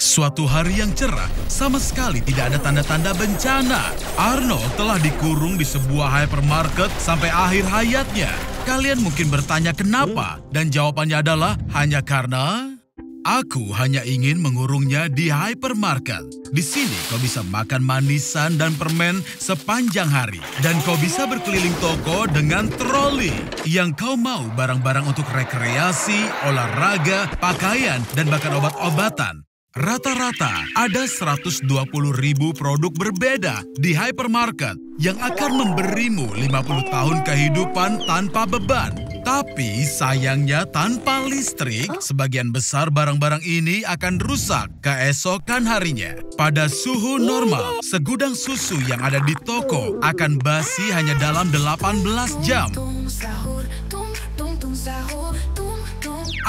Suatu hari yang cerah, sama sekali tidak ada tanda-tanda bencana. Arnold telah dikurung di sebuah hypermarket sampai akhir hayatnya. Kalian mungkin bertanya kenapa, dan jawabannya adalah hanya karena aku hanya ingin mengurungnya di hypermarket. Di sini kau bisa makan manisan dan permen sepanjang hari. Dan kau bisa berkeliling toko dengan troli. Yang kau mau barang-barang untuk rekreasi, olahraga, pakaian, dan bahkan obat-obatan. Rata-rata ada 120.000 produk berbeda di hypermarket yang akan memberimu 50 tahun kehidupan tanpa beban. Tapi sayangnya tanpa listrik, sebagian besar barang-barang ini akan rusak keesokan harinya. Pada suhu normal, segudang susu yang ada di toko akan basi hanya dalam 18 jam.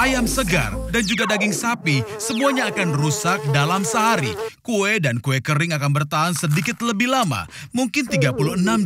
Ayam segar dan juga daging sapi semuanya akan rusak dalam sehari. Kue dan kue kering akan bertahan sedikit lebih lama, mungkin 36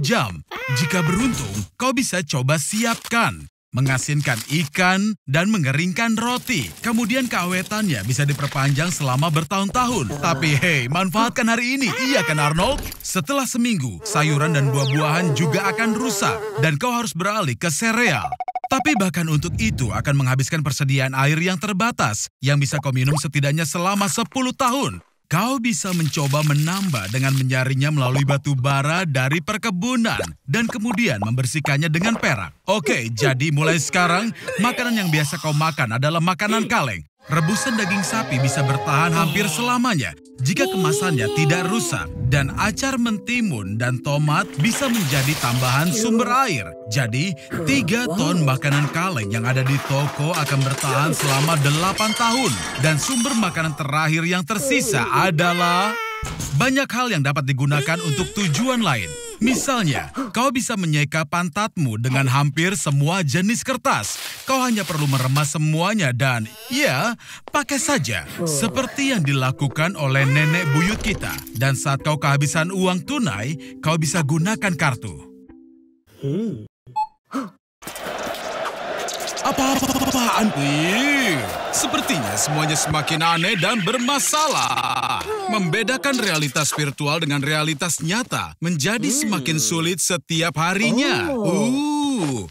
jam. Jika beruntung, kau bisa coba siapkan. Mengasinkan ikan dan mengeringkan roti. Kemudian keawetannya bisa diperpanjang selama bertahun-tahun. Tapi hey, manfaatkan hari ini, iya kan Arnold? Setelah seminggu, sayuran dan buah-buahan juga akan rusak dan kau harus beralih ke sereal. Tapi bahkan untuk itu akan menghabiskan persediaan air yang terbatas yang bisa kau minum setidaknya selama 10 tahun. Kau bisa mencoba menambah dengan menyaringnya melalui batu bara dari perkebunan dan kemudian membersihkannya dengan perak. Oke, jadi mulai sekarang makanan yang biasa kau makan adalah makanan kaleng. Rebusan daging sapi bisa bertahan hampir selamanya jika kemasannya tidak rusak. Dan acar mentimun dan tomat bisa menjadi tambahan sumber air. Jadi, 3 ton makanan kaleng yang ada di toko akan bertahan selama 8 tahun. Dan sumber makanan terakhir yang tersisa adalah banyak hal yang dapat digunakan untuk tujuan lain. Misalnya, kau bisa menyeka pantatmu dengan hampir semua jenis kertas. Kau hanya perlu meremas semuanya dan, ya, pakai saja. Seperti yang dilakukan oleh nenek buyut kita. Dan saat kau kehabisan uang tunai, kau bisa gunakan kartu. Apa-apaan? Sepertinya semuanya semakin aneh dan bermasalah. Membedakan realitas virtual dengan realitas nyata menjadi semakin sulit setiap harinya.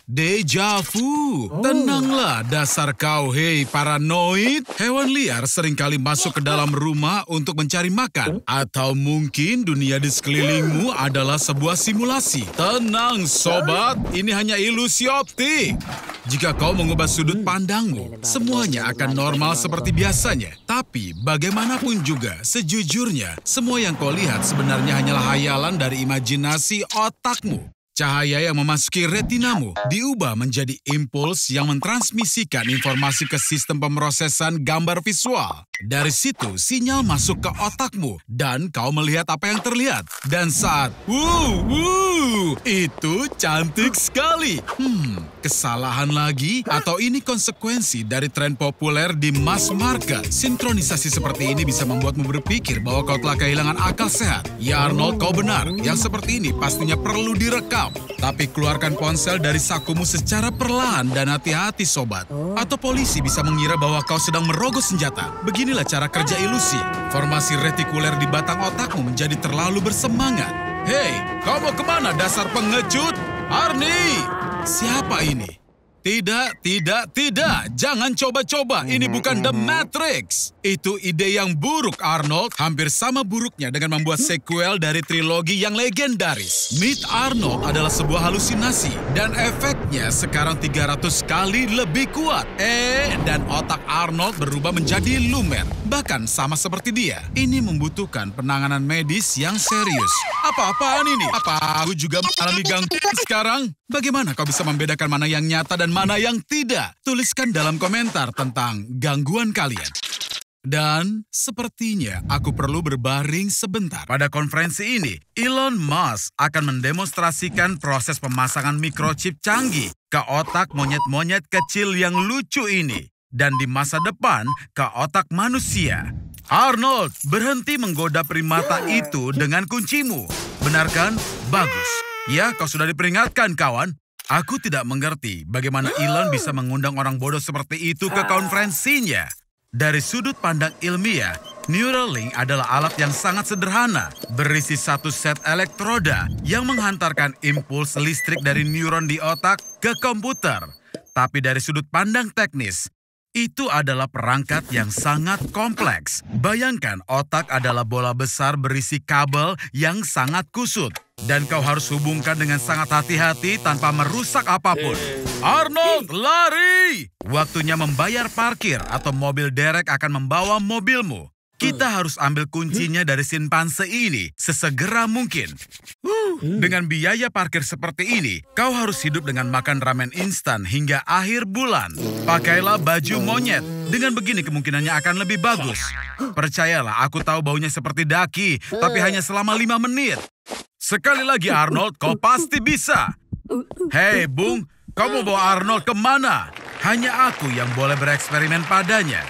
Deja vu. Tenanglah dasar kau, hei paranoid. Hewan liar seringkali masuk ke dalam rumah untuk mencari makan. Atau mungkin dunia di sekelilingmu adalah sebuah simulasi. Tenang sobat, ini hanya ilusi optik. Jika kau mengubah sudut pandangmu, semuanya akan normal seperti biasanya. Tapi bagaimanapun juga, sejujurnya, semua yang kau lihat sebenarnya hanyalah hayalan dari imajinasi otakmu. Cahaya yang memasuki retinamu diubah menjadi impuls yang mentransmisikan informasi ke sistem pemrosesan gambar visual. Dari situ, sinyal masuk ke otakmu dan kau melihat apa yang terlihat. Dan saat, itu cantik sekali. Kesalahan lagi? Atau ini konsekuensi dari tren populer di mass market? Sinkronisasi seperti ini bisa membuatmu berpikir bahwa kau telah kehilangan akal sehat. Ya Arnold, kau benar. Yang seperti ini pastinya perlu direkam. Tapi keluarkan ponsel dari sakumu secara perlahan dan hati-hati sobat. Atau polisi bisa mengira bahwa kau sedang merogoh senjata. Beginilah cara kerja ilusi. Formasi retikuler di batang otakmu menjadi terlalu bersemangat. Hei, kau mau kemana dasar pengecut? Arnie! Siapa ini? Tidak. Jangan coba-coba. Ini bukan The Matrix. Itu ide yang buruk, Arnold. Hampir sama buruknya dengan membuat sequel dari trilogi yang legendaris. Meet Arnold adalah sebuah halusinasi. Dan efeknya sekarang 300 kali lebih kuat. Dan otak Arnold berubah menjadi lumer. Bahkan sama seperti dia. Ini membutuhkan penanganan medis yang serius. Apa-apaan ini? Apa aku juga mengalami gangguan sekarang? Bagaimana kau bisa membedakan mana yang nyata dan mana yang tidak? Tuliskan dalam komentar tentang gangguan kalian. Dan sepertinya aku perlu berbaring sebentar. Pada konferensi ini, Elon Musk akan mendemonstrasikan proses pemasangan microchip canggih ke otak monyet-monyet kecil yang lucu ini. Dan di masa depan, ke otak manusia. Arnold, berhenti menggoda primata itu dengan kuncimu. Benar kan? Bagus. Ya, kau sudah diperingatkan, kawan. Aku tidak mengerti bagaimana Elon bisa mengundang orang bodoh seperti itu ke konferensinya. Dari sudut pandang ilmiah, Neuralink adalah alat yang sangat sederhana, berisi satu set elektroda yang menghantarkan impuls listrik dari neuron di otak ke komputer. Tapi dari sudut pandang teknis, itu adalah perangkat yang sangat kompleks. Bayangkan otak adalah bola besar berisi kabel yang sangat kusut. Dan kau harus hubungkan dengan sangat hati-hati tanpa merusak apapun. Arnold, lari! Waktunya membayar parkir atau mobil derek akan membawa mobilmu. Kita harus ambil kuncinya dari simpanse ini sesegera mungkin. Dengan biaya parkir seperti ini, kau harus hidup dengan makan ramen instan hingga akhir bulan. Pakailah baju monyet. Dengan begini kemungkinannya akan lebih bagus. Percayalah, aku tahu baunya seperti daki, tapi hanya selama 5 menit. Sekali lagi Arnold, kau pasti bisa. Hei Bung, kau mau bawa Arnold kemana? Hanya aku yang boleh bereksperimen padanya.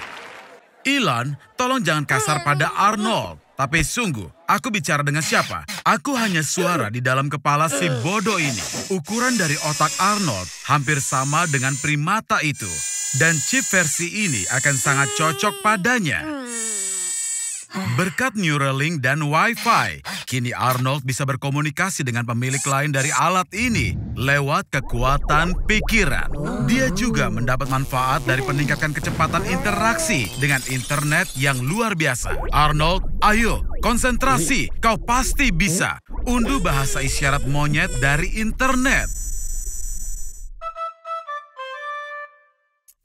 Elon, tolong jangan kasar pada Arnold. Tapi sungguh, aku bicara dengan siapa? Aku hanya suara di dalam kepala si bodoh ini. Ukuran dari otak Arnold hampir sama dengan primata itu. Dan chip versi ini akan sangat cocok padanya. Berkat Neuralink dan Wi-Fi, kini Arnold bisa berkomunikasi dengan pemilik lain dari alat ini lewat kekuatan pikiran. Dia juga mendapat manfaat dari peningkatan kecepatan interaksi dengan internet yang luar biasa. Arnold, ayo, konsentrasi, kau pasti bisa. Unduh bahasa isyarat monyet dari internet.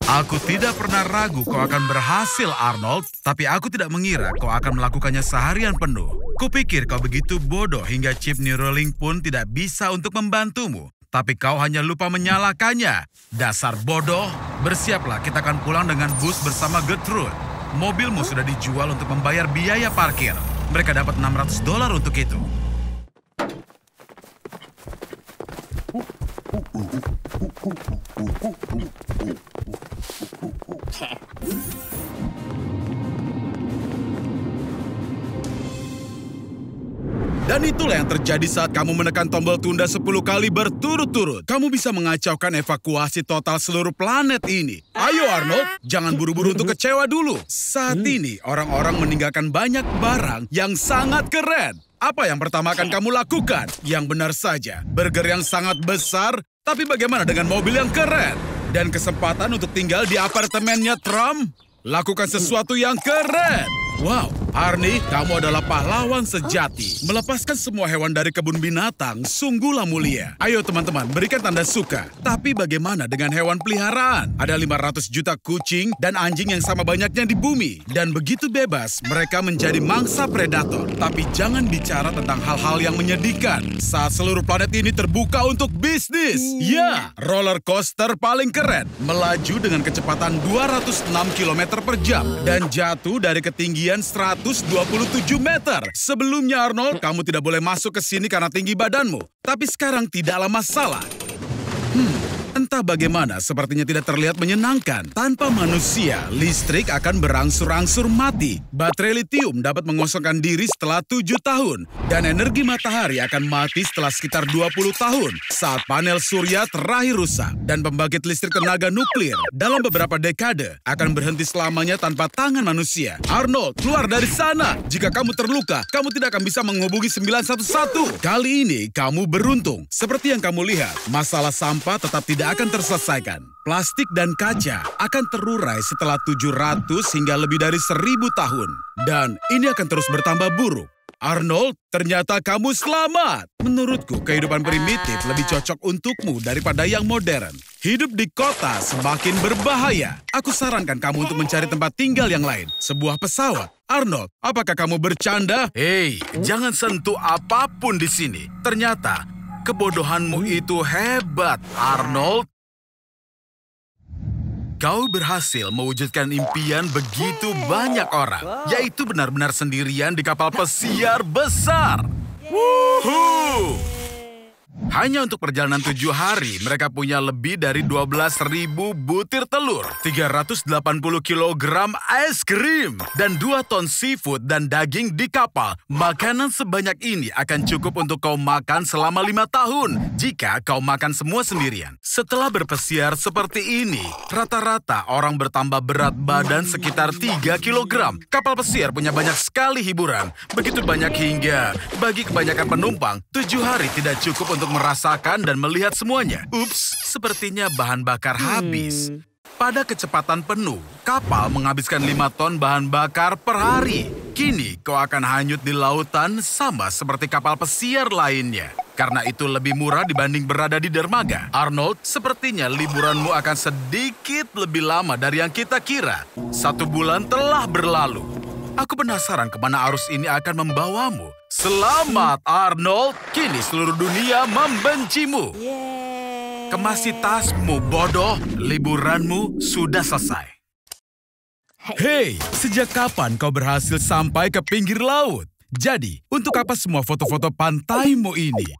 Aku tidak pernah ragu kau akan berhasil, Arnold. Tapi aku tidak mengira kau akan melakukannya seharian penuh. Kupikir kau begitu bodoh hingga chip Neuralink pun tidak bisa untuk membantumu. Tapi kau hanya lupa menyalakannya. Dasar bodoh. Bersiaplah, kita akan pulang dengan bus bersama Gertrude. Mobilmu sudah dijual untuk membayar biaya parkir. Mereka dapat $600 untuk itu. Dan itulah yang terjadi saat kamu menekan tombol tunda 10 kali berturut-turut. Kamu bisa mengacaukan evakuasi total seluruh planet ini. Ayo Arnold, jangan buru-buru untuk kecewa dulu. Saat ini orang-orang meninggalkan banyak barang yang sangat keren. Apa yang pertama akan kamu lakukan? Yang benar saja, burger yang sangat besar, tapi bagaimana dengan mobil yang keren? Dan kesempatan untuk tinggal di apartemennya Trump? Lakukan sesuatu yang keren. Wow, Arnie, kamu adalah pahlawan sejati. Melepaskan semua hewan dari kebun binatang, sungguhlah mulia. Ayo teman-teman, berikan tanda suka. Tapi bagaimana dengan hewan peliharaan? Ada 500 juta kucing dan anjing yang sama banyaknya di bumi. Dan begitu bebas, mereka menjadi mangsa predator. Tapi jangan bicara tentang hal-hal yang menyedihkan. Saat seluruh planet ini terbuka untuk bisnis. Ya, roller coaster paling keren. Melaju dengan kecepatan 206 km per jam. Dan jatuh dari ketinggian 127 meter. Sebelumnya Arnold, kamu tidak boleh masuk ke sini karena tinggi badanmu. Tapi sekarang tidaklah masalah. Entah bagaimana, sepertinya tidak terlihat menyenangkan. Tanpa manusia, listrik akan berangsur-angsur mati. Baterai litium dapat mengosongkan diri setelah 7 tahun. Dan energi matahari akan mati setelah sekitar 20 tahun. Saat panel surya terakhir rusak. Dan pembangkit listrik tenaga nuklir dalam beberapa dekade akan berhenti selamanya tanpa tangan manusia. Arnold, keluar dari sana. Jika kamu terluka, kamu tidak akan bisa menghubungi 911. Kali ini, kamu beruntung. Seperti yang kamu lihat, masalah sampah tetap tidak akan terselesaikan. Plastik dan kaca akan terurai setelah 700 hingga lebih dari 1000 tahun. Dan ini akan terus bertambah buruk. Arnold, ternyata kamu selamat. Menurutku, kehidupan primitif lebih cocok untukmu daripada yang modern. Hidup di kota semakin berbahaya. Aku sarankan kamu untuk mencari tempat tinggal yang lain. Sebuah pesawat. Arnold, apakah kamu bercanda? Hei, jangan sentuh apapun di sini. Ternyata kebodohanmu itu hebat, Arnold. Kau berhasil mewujudkan impian begitu banyak orang, yaitu benar-benar sendirian di kapal pesiar besar. Wuhuu! Hanya untuk perjalanan 7 hari, mereka punya lebih dari 12.000 butir telur, 380 kilogram es krim, dan 2 ton seafood dan daging di kapal. Makanan sebanyak ini akan cukup untuk kau makan selama 5 tahun jika kau makan semua sendirian. Setelah berpesiar seperti ini, rata-rata orang bertambah berat badan sekitar 3 kilogram. Kapal pesiar punya banyak sekali hiburan. Begitu banyak hingga, bagi kebanyakan penumpang, 7 hari tidak cukup untuk merasakan dan melihat semuanya. Ups, sepertinya bahan bakar habis. Pada kecepatan penuh, kapal menghabiskan 5 ton bahan bakar per hari. Kini kau akan hanyut di lautan sama seperti kapal pesiar lainnya. Karena itu lebih murah dibanding berada di dermaga. Arnold, sepertinya liburanmu akan sedikit lebih lama dari yang kita kira. 1 bulan telah berlalu. Aku penasaran kemana arus ini akan membawamu. Selamat, Arnold. Kini seluruh dunia membencimu. Kemasi tasmu, bodoh. Liburanmu sudah selesai. Hei, sejak kapan kau berhasil sampai ke pinggir laut? Jadi, untuk apa semua foto-foto pantaimu ini?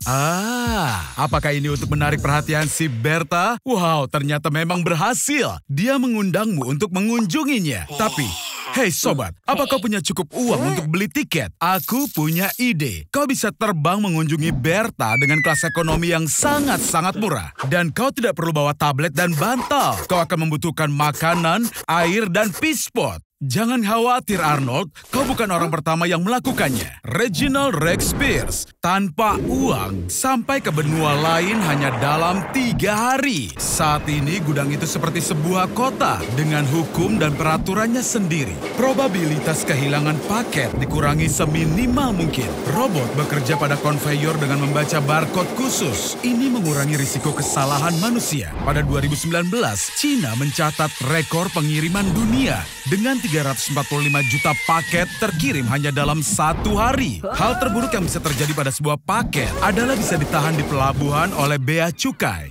Apakah ini untuk menarik perhatian si Berta? Wow, ternyata memang berhasil. Dia mengundangmu untuk mengunjunginya. Tapi, hei sobat, apa kau punya cukup uang untuk beli tiket? Aku punya ide. Kau bisa terbang mengunjungi Berta dengan kelas ekonomi yang sangat-sangat murah. Dan kau tidak perlu bawa tablet dan bantal. Kau akan membutuhkan makanan, air, dan pispot. Jangan khawatir Arnold, kau bukan orang pertama yang melakukannya. Reginald Rex Pierce, tanpa uang, sampai ke benua lain hanya dalam 3 hari. Saat ini gudang itu seperti sebuah kota dengan hukum dan peraturannya sendiri. Probabilitas kehilangan paket dikurangi seminimal mungkin. Robot bekerja pada konveyor dengan membaca barcode khusus. Ini mengurangi risiko kesalahan manusia. Pada 2019, Cina mencatat rekor pengiriman dunia dengan 345 juta paket terkirim hanya dalam 1 hari. Hal terburuk yang bisa terjadi pada sebuah paket adalah bisa ditahan di pelabuhan oleh bea cukai.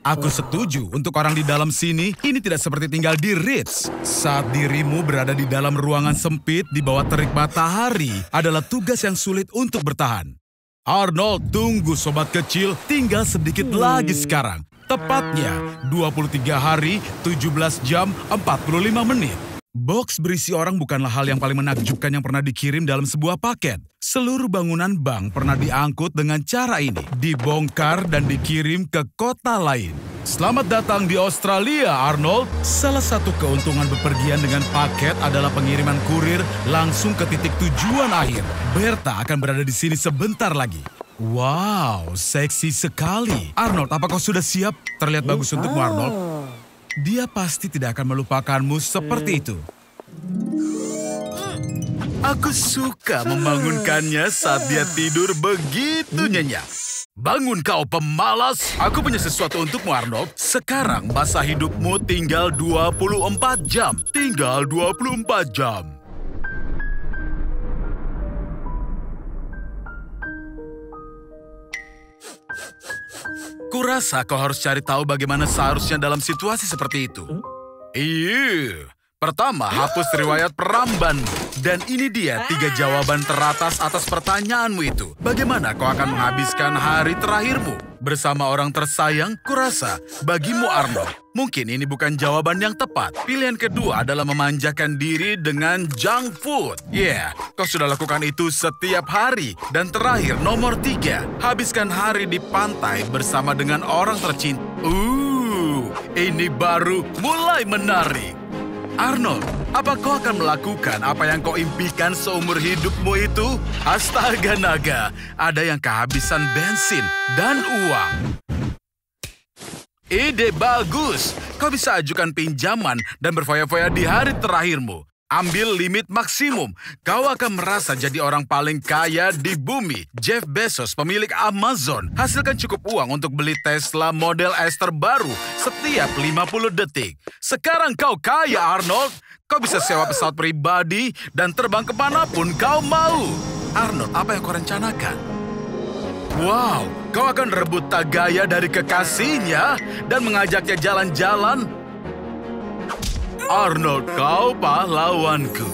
Aku setuju untuk orang di dalam sini, ini tidak seperti tinggal di Ritz. Saat dirimu berada di dalam ruangan sempit di bawah terik matahari adalah tugas yang sulit untuk bertahan. Arnold, tunggu sobat kecil, tinggal sedikit lagi sekarang. Tepatnya 23 hari, 17 jam, 45 menit. Box berisi orang bukanlah hal yang paling menakjubkan yang pernah dikirim dalam sebuah paket. Seluruh bangunan bank pernah diangkut dengan cara ini, dibongkar dan dikirim ke kota lain. Selamat datang di Australia, Arnold. Salah satu keuntungan bepergian dengan paket adalah pengiriman kurir langsung ke titik tujuan akhir. Berta akan berada di sini sebentar lagi. Wow, seksi sekali. Arnold, apakah kau sudah siap? Terlihat bagus untukmu, Arnold. Dia pasti tidak akan melupakanmu seperti itu. Aku suka membangunkannya saat dia tidur begitu nyenyak. Bangun kau pemalas, aku punya sesuatu untukmu Arnold. Sekarang masa hidupmu tinggal 24 jam. Tinggal 24 jam. Kurasa kau harus cari tahu bagaimana seharusnya dalam situasi seperti itu. Iya. Pertama, hapus riwayat perambanmu. Dan ini dia 3 jawaban teratas atas pertanyaanmu itu. Bagaimana kau akan menghabiskan hari terakhirmu? Bersama orang tersayang, kurasa bagimu Arnold. Mungkin ini bukan jawaban yang tepat. Pilihan kedua adalah memanjakan diri dengan junk food. Kau sudah lakukan itu setiap hari. Dan terakhir, nomor 3. Habiskan hari di pantai bersama dengan orang tercinta. Ini baru mulai menarik. Arnold, apa kau akan melakukan apa yang kau impikan seumur hidupmu itu? Astaga naga, ada yang kehabisan bensin dan uang. Ide bagus, kau bisa ajukan pinjaman dan berfoya-foya di hari terakhirmu. Ambil limit maksimum, kau akan merasa jadi orang paling kaya di bumi. Jeff Bezos, pemilik Amazon, hasilkan cukup uang untuk beli Tesla Model S terbaru setiap 50 detik. Sekarang kau kaya, Arnold. Kau bisa sewa pesawat pribadi dan terbang kemanapun kau mau. Arnold, apa yang kau rencanakan? Wow, kau akan rebut Tagaya dari kekasihnya dan mengajaknya jalan-jalan. Arnold, kau pahlawanku.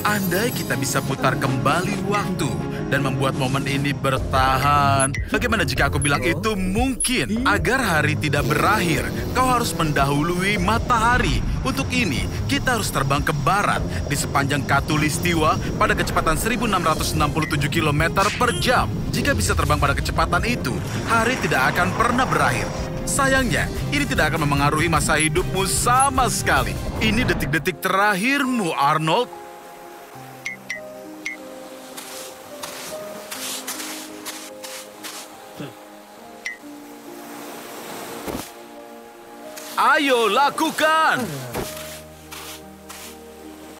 Andai kita bisa putar kembali waktu dan membuat momen ini bertahan. Bagaimana jika aku bilang itu mungkin? Agar hari tidak berakhir, kau harus mendahului matahari. Untuk ini, kita harus terbang ke barat di sepanjang Khatulistiwa pada kecepatan 1667 km per jam. Jika bisa terbang pada kecepatan itu, hari tidak akan pernah berakhir. Sayangnya, ini tidak akan memengaruhi masa hidupmu sama sekali. Ini detik-detik terakhirmu, Arnold. Ayo, lakukan!